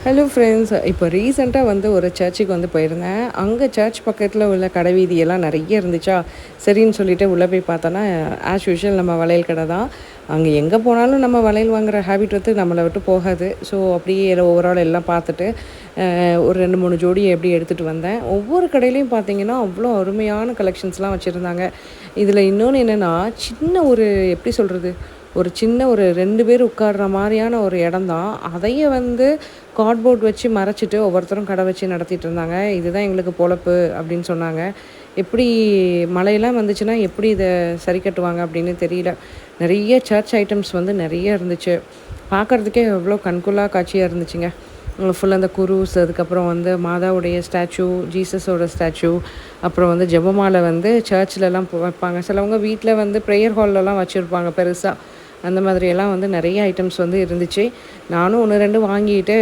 Hello friends. இப்போ ரீசெண்டாக வந்து ஒரு சர்ச்சுக்கு வந்து போயிருந்தேன். அங்கே சர்ச் பக்கத்தில் உள்ள கடை வீதியெல்லாம் நிறைய இருந்துச்சா, சரின்னு சொல்லிட்டு உள்ளே போய் பார்த்தோன்னா, ஆஸ் யூஷுவல் நம்ம வளையல் கடை தான். அங்கே எங்கே போனாலும் நம்ம வளையல் வாங்குற ஹேபிட் வந்து நம்மளை விட்டு போகாது. ஸோ அப்படியே ஓவரால் எல்லாம் பார்த்துட்டு ஒரு 2, 3 ஜோடி எப்படி எடுத்துகிட்டு வந்தேன். ஒவ்வொரு கடையிலையும் பார்த்தீங்கன்னா, அவ்வளோ அருமையான கலெக்ஷன்ஸ்லாம் வச்சுருந்தாங்க. இதில் இன்னொன்று என்னென்னா, சின்ன ஒரு எப்படி சொல்கிறது, ஒரு சின்ன ஒரு 2 பேர் உட்கார்ற மாரியான ஒரு இடம் தான். அதையே வந்து கார்ட்போர்ட் வச்சு மறைச்சிட்டு ஒவ்வொருத்தரும் கடை வச்சு நடத்திட்டு இருந்தாங்க. இதுதான் எங்களுக்கு பொழப்பு அப்படின்னு சொன்னாங்க. எப்படி மழையெல்லாம் வந்துச்சுன்னா எப்படி இதை சரி கட்டுவாங்க அப்படின்னு தெரியல. நிறைய சர்ச் ஐட்டம்ஸ் வந்து நிறைய இருந்துச்சு. பார்க்குறதுக்கே எவ்வளோ கண்கொள்ளா காட்சியாக இருந்துச்சுங்க. ஃபுல்லாக அந்த குரூஸ், அதுக்கப்புறம் வந்து மாதாவுடைய ஸ்டாச்சு, ஜீசஸோட ஸ்டாச்சு, அப்புறம் வந்து ஜெபமாலை வந்து சர்ச்லலாம் வைப்பாங்க. சிலவங்க வீட்டில் வந்து ப்ரேயர் ஹால்லலாம் வச்சுருப்பாங்க பெருசாக. அந்த மாதிரியெல்லாம் வந்து நிறைய ஐட்டம்ஸ் வந்து இருந்துச்சு. நானும் 1, 2 வாங்கிட்டு